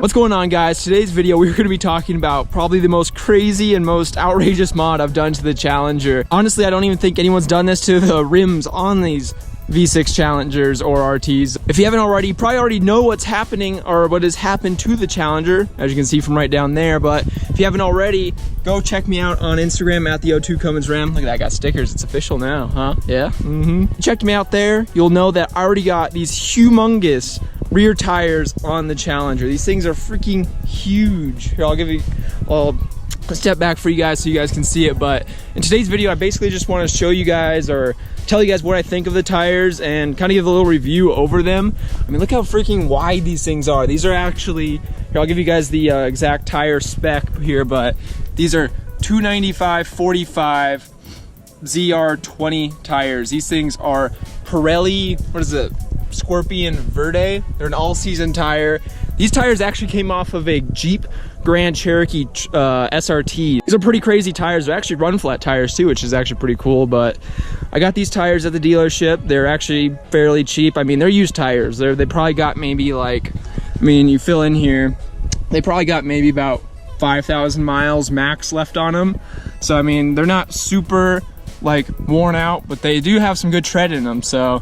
What's going on, guys? Today's video we're going to be talking about probably the most crazy and most outrageous mod I've done to the Challenger. Honestly, I don't even think anyone's done this to the rims on these V6 Challengers or RTs. If you haven't already, you probably already know what's happening or what has happened to the Challenger, as you can see from right down there. But if you haven't already, go check me out on Instagram at the O2 Cummins Ram. Look at that, I got stickers. It's official now, huh? Yeah. Check me out there. You'll know that I already got these humongous rear tires on the Challenger. These things are freaking huge. Here, I'll give you a step back for you guys so you guys can see it. But in today's video, I basically just want to show you guys or tell you guys what I think of the tires and kind of give a little review over them. I mean, look how freaking wide these things are. These are actually, here, I'll give you guys the exact tire spec here, but these are 295/45 ZR20 tires. These things are Pirelli, what is it? Scorpion Verde. They're an all-season tire. These tires actually came off of a Jeep Grand Cherokee SRT. These are pretty crazy tires. They're actually run flat tires too, which is actually pretty cool. But I got these tires at the dealership. They're actually fairly cheap. I mean, they're used tires. They probably got maybe like, I mean, you fill in here, they probably got maybe about 5,000 miles max left on them. So I mean, they're not super like worn out, but they do have some good tread in them. So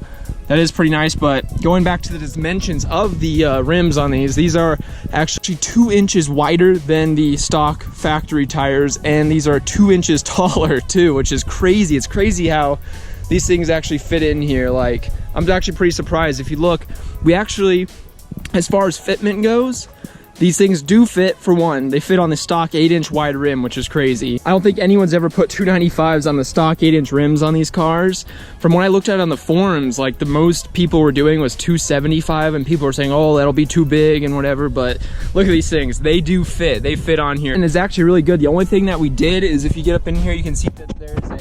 that is pretty nice. But going back to the dimensions of the rims on these are actually 2 inches wider than the stock factory tires, and these are 2 inches taller too, which is crazy. It's crazy how these things actually fit in here. Like, I'm actually pretty surprised. If you look, we actually, as far as fitment goes, these things do fit. For one, they fit on the stock 8-inch wide rim, which is crazy. I don't think anyone's ever put 295s on the stock 8-inch rims on these cars. From what I looked at on the forums, like the most people were doing was 275, and people were saying, oh, that'll be too big and whatever. But look at these things. They do fit. They fit on here. And it's actually really good. The only thing that we did is, if you get up in here, you can see that there's a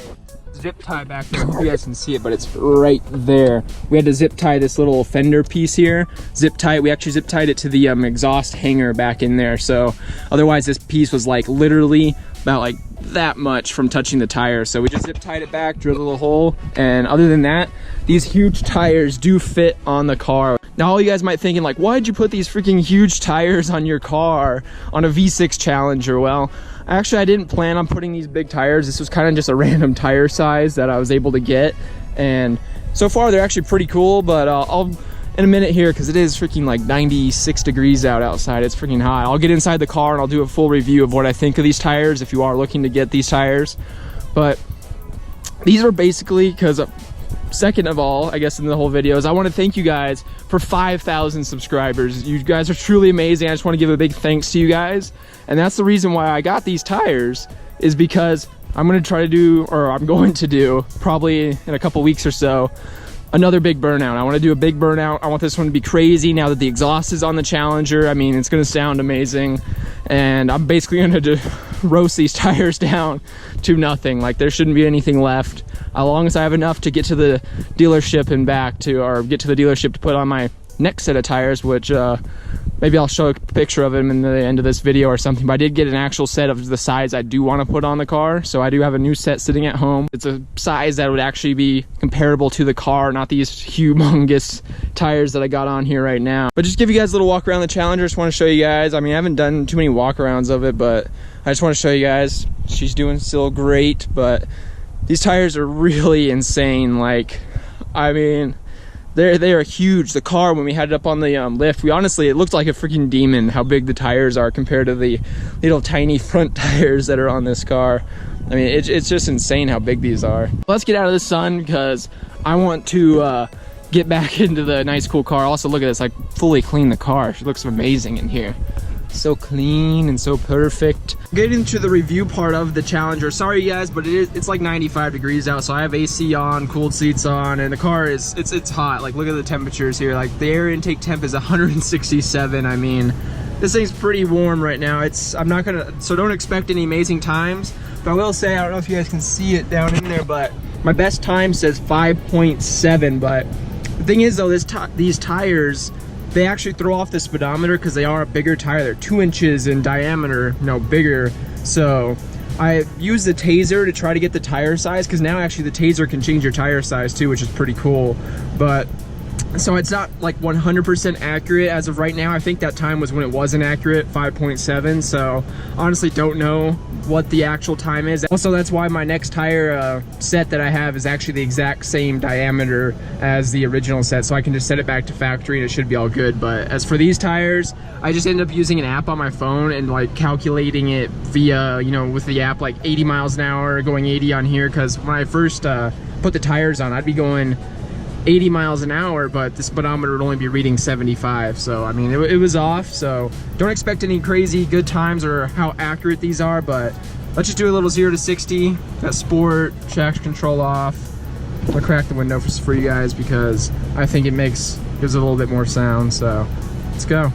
zip tie back there. I hope you guys can see it, but it's right there. We had to zip tie this little fender piece here. Zip tie it. We actually zip tied it to the exhaust hanger back in there. So otherwise this piece was like literally about like that much from touching the tire. So we just zip tied it back, drilled a little hole, and other than that, these huge tires do fit on the car. Now all you guys might thinking like, why'd you put these freaking huge tires on your car on a V6 Challenger? Well, actually I didn't plan on putting these big tires. This was kind of just a random tire size that I was able to get, and so far they're actually pretty cool. But I'll in a minute here, because it is freaking like 96 degrees out outside. It's freaking hot. I'll get inside the car and I'll do a full review of what I think of these tires if you are looking to get these tires. But these are basically, because second of all, I guess in the whole video, is I want to thank you guys for 5,000 subscribers. You guys are truly amazing. I just want to give a big thanks to you guys. And that's the reason why I got these tires, is because I'm going to try to do, or I'm going to do, probably in a couple weeks or so, another big burnout. I want to do a big burnout. I want this one to be crazy now that the exhaust is on the Challenger. I mean, it's going to sound amazing. And I'm basically going to roast these tires down to nothing. Like, there shouldn't be anything left. As long as I have enough to get to the dealership and back to, or get to the dealership to put on my next set of tires, which maybe I'll show a picture of them in the end of this video or something. But I did get an actual set of the size I do want to put on the car, so I do have a new set sitting at home. It's a size that would actually be comparable to the car, not these humongous tires that I got on here right now. But just give you guys a little walk around the Challenger. Just want to show you guys. I mean, I haven't done too many walk arounds of it, but I just want to show you guys. She's doing still great, but these tires are really insane. Like, I mean, they are huge. The car, when we had it up on the lift, we honestly, it looked like a freaking demon how big the tires are compared to the little tiny front tires that are on this car. I mean, it's just insane how big these are. Let's get out of the sun, because I want to get back into the nice cool car. Also, look at this, I fully cleaned the car. She looks amazing in here. So clean and so perfect. Getting to the review part of the Challenger. Sorry guys, but it's like 95 degrees out, so I have AC on, cooled seats on, and the car is it's hot. Like, look at the temperatures here. Like, the air intake temp is 167. I mean, this thing's pretty warm right now. I'm not gonna, so don't expect any amazing times, but I will say, I don't know if you guys can see it down in there, but my best time says 5.7. but the thing is though, these tires, they actually throw off the speedometer because they are a bigger tire. They're 2 inches in diameter, bigger. So I used the taser to try to get the tire size, because now actually the taser can change your tire size too, which is pretty cool. But So it's not like 100% accurate as of right now. I think that time was when it wasn't accurate, 5.7. So honestly don't know what the actual time is. Also, that's why my next tire set that I have is actually the exact same diameter as the original set. So I can just set it back to factory and it should be all good. But as for these tires, I just ended up using an app on my phone and like calculating it via, you know, with the app, like 80 miles an hour, going 80 on here. Cause when I first put the tires on, I'd be going 80 miles an hour, but the speedometer would only be reading 75. So I mean, it was off. So don't expect any crazy good times or how accurate these are, but let's just do a little 0 to 60. Got sport, traction control off. I'm gonna crack the window for you guys because I think it gives it a little bit more sound. So let's go.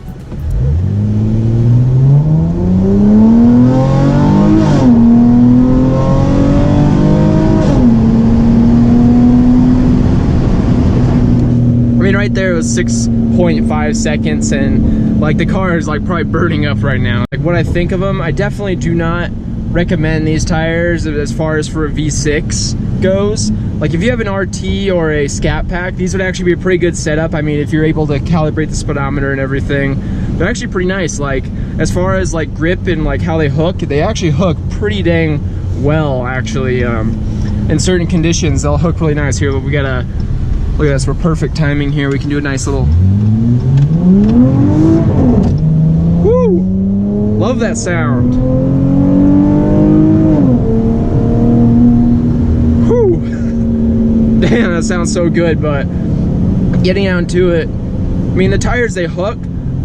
Right there, it was 6.5 seconds, and like the car is like probably burning up right now. Like what I think of them, I definitely do not recommend these tires as far as for a V6 goes. Like if you have an RT or a scat pack, these would actually be a pretty good setup. I mean, if you're able to calibrate the speedometer and everything, they're actually pretty nice. Like as far as like grip and like how they actually hook pretty dang well actually. In certain conditions they'll hook really nice. Here we got a look at this, we're perfect timing here. We can do a nice little... Woo! Love that sound. Woo! Damn, that sounds so good, but getting down to it, I mean, the tires, they hook,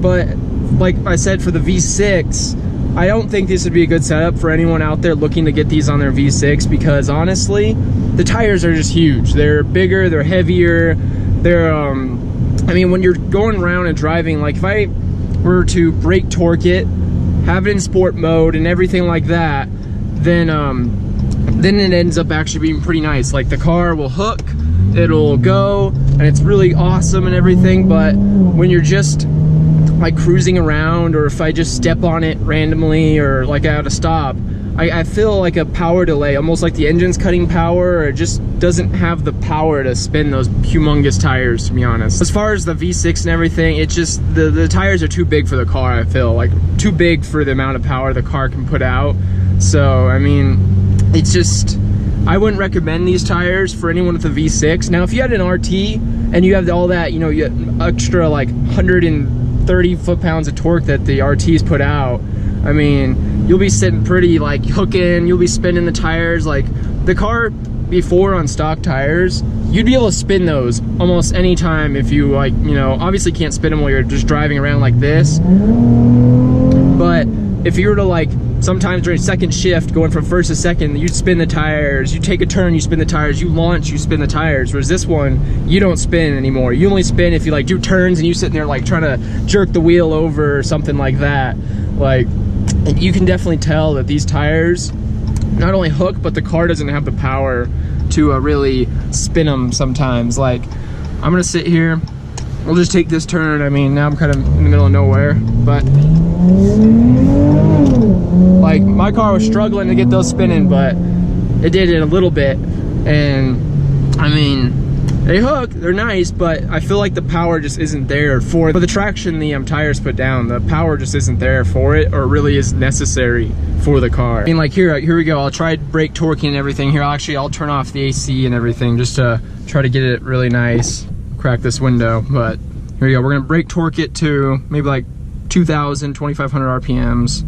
but like I said, for the V6, I don't think this would be a good setup for anyone out there looking to get these on their V6 because honestly, the tires are just huge. They're bigger, they're heavier, they're, I mean, when you're going around and driving, like if I were to brake torque it, have it in sport mode and everything like that, then it ends up actually being pretty nice. Like the car will hook, it'll go, and it's really awesome and everything, but when you're just like cruising around, or if I just step on it randomly or like I had to stop, I feel like a power delay, almost like the engine's cutting power, or it just doesn't have the power to spin those humongous tires, to be honest. As far as the V6 and everything, it's just the tires are too big for the car. I feel like too big for the amount of power the car can put out. So I mean, it's just, I wouldn't recommend these tires for anyone with a V6. Now if you had an RT and you have all that, you know, you have extra like 130 foot-pounds of torque that the RTs put out, I mean, you'll be sitting pretty, like hooking, you'll be spinning the tires. Like the car before on stock tires, you'd be able to spin those almost any time if you, like, you know, obviously can't spin them while you're just driving around like this, but if you were to, like, sometimes during second shift going from first to second, you spin the tires, you take a turn, you spin the tires, you launch, you spin the tires. Whereas this one, you don't spin anymore. You only spin if you like do turns and you sitting there like trying to jerk the wheel over or something like that. Like, you can definitely tell that these tires not only hook, but the car doesn't have the power to really spin them sometimes. Like, I'm gonna sit here, we'll just take this turn. I mean, now I'm kind of in the middle of nowhere, but like my car was struggling to get those spinning, but it did it a little bit. And I mean, they hook, they're nice, but I feel like the power just isn't there for the traction the tires put down. The power just isn't there for it, or really is necessary for the car. I mean, like here we go. I'll try brake torquing and everything here. I'll turn off the AC and everything just to try to get it really nice. Crack this window, but here we go. We're gonna brake torque it to maybe like 2,000, 2,500 RPMs.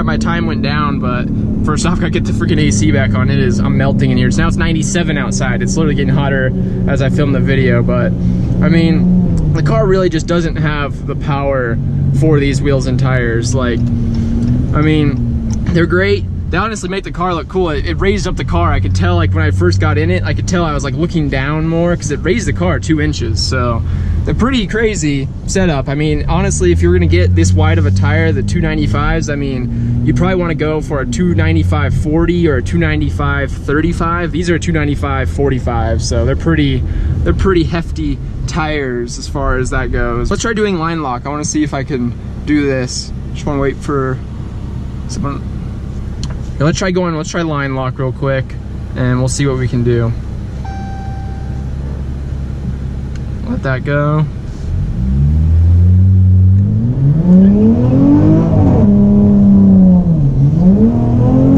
My time went down, but first off, I gotta get the freaking AC back on. I'm melting in here. So now it's 97 outside. It's literally getting hotter as I film the video, but I mean, the car really just doesn't have the power for these wheels and tires. Like, I mean, they're great they honestly make the car look cool. It raised up the car. I could tell, like when I first got in it, I could tell I was like looking down more because it raised the car 2 inches. So they're pretty crazy setup. I mean, honestly, if you're gonna get this wide of a tire, the 295s, I mean, you probably want to go for a 295/40 or a 295/35. These are 295/45, so they're pretty hefty tires as far as that goes. Let's try doing line lock. I want to see if I can do this. Just want to wait for someone. Yeah, let's try line lock real quick, and we'll see what we can do. Let that go.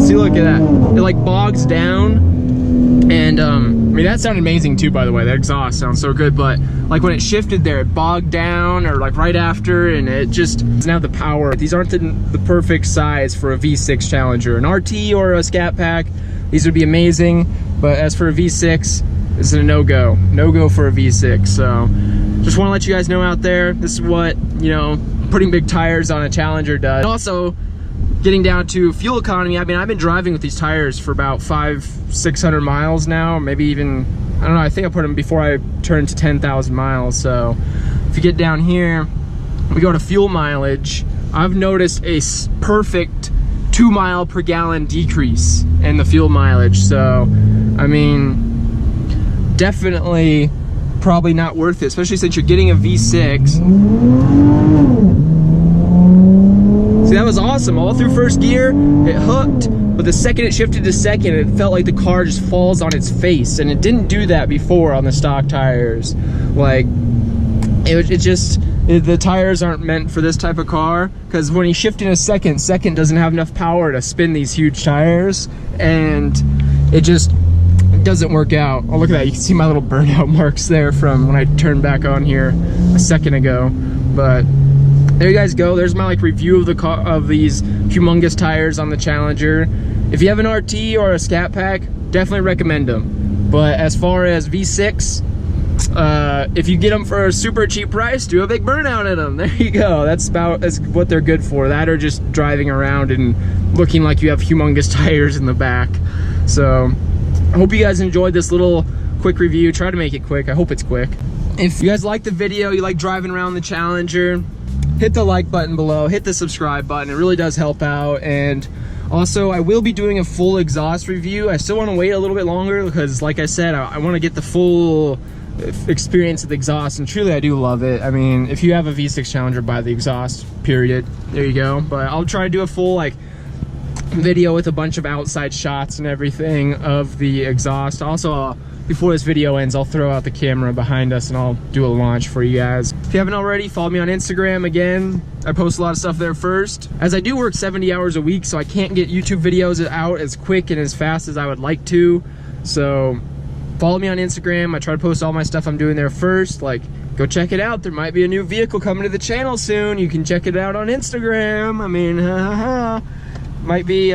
See, look at that. It like bogs down. And I mean, that sounded amazing too, by the way. That exhaust sounds so good, but like when it shifted there, it bogged down, or like right after, and it just doesn't have the power. These aren't the perfect size for a V6 Challenger. An RT or a Scat Pack, these would be amazing, but as for a V6, this is a no-go. No-go for a V6, so just want to let you guys know out there, this is what, you know, putting big tires on a Challenger does. And also, getting down to fuel economy, I mean, I've been driving with these tires for about 500-600 miles now, maybe even, I don't know, I think I put them before I turned to 10,000 miles. So if you get down here, we go to fuel mileage, I've noticed a perfect 2 mile per gallon decrease in the fuel mileage. So, I mean, definitely probably not worth it, especially since you're getting a V6. See, that was awesome. All through first gear, it hooked, but the second it shifted to second, it felt like the car just falls on its face, and it didn't do that before on the stock tires. Like, the tires aren't meant for this type of car, because when you shift in a second doesn't have enough power to spin these huge tires, and it just doesn't work out. Oh, look at that. You can see my little burnout marks there from when I turned back on here a second ago. But there you guys go. There's my like review of the car, of these humongous tires on the Challenger. If you have an RT or a Scat Pack, definitely recommend them. But as far as V6, if you get them for a super cheap price, do a big burnout in them. There you go. That's what they're good for. That or just driving around and looking like you have humongous tires in the back. So I hope you guys enjoyed this little quick review. Try to make it quick. I hope it's quick. If you guys like the video, you like driving around the Challenger, hit the like button below, hit the subscribe button. It really does help out. And also, I will be doing a full exhaust review. I still want to wait a little bit longer because, like I said, I want to get the full experience of the exhaust, and truly I do love it. I mean, if you have a V6 Challenger, buy the exhaust, period. There you go. But I'll try to do a full like video with a bunch of outside shots and everything of the exhaust. Also, before this video ends, I'll throw out the camera behind us and I'll do a launch for you guys. If you haven't already, follow me on Instagram. Again, I post a lot of stuff there first, as I do work 70 hours a week, so I can't get YouTube videos out as quick and as fast as I would like to. So follow me on Instagram. I try to post all my stuff I'm doing there first. Like, go check it out. There might be a new vehicle coming to the channel soon. You can check it out on Instagram. I mean, might be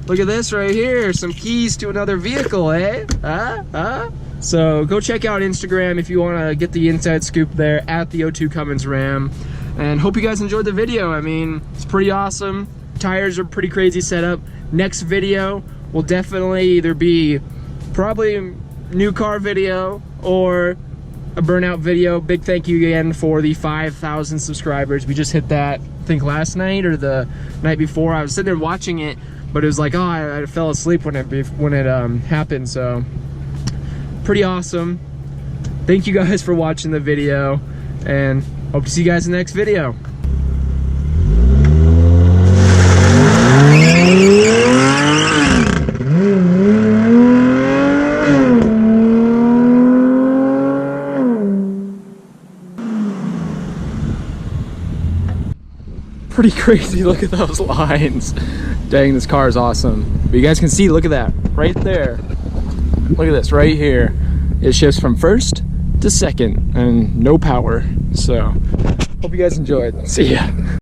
look at this right here, some keys to another vehicle, eh? So go check out Instagram if you want to get the inside scoop there, at the O2 Cummins Ram. And hope you guys enjoyed the video. I mean, it's pretty awesome. Tires are pretty crazy setup. Next video will definitely either be probably a new car video or a burnout video. Big thank you again for the 5,000 subscribers. We just hit that, I think last night or the night before. I was sitting there watching it, but it was like, oh, I fell asleep when it happened. So pretty awesome. Thank you guys for watching the video, and hope to see you guys in the next video. Pretty crazy. Look at those lines. Dang, this car is awesome. But you guys can see, look at that right there. Look at this right here. It shifts from first to second and no power. So hope you guys enjoyed. See ya.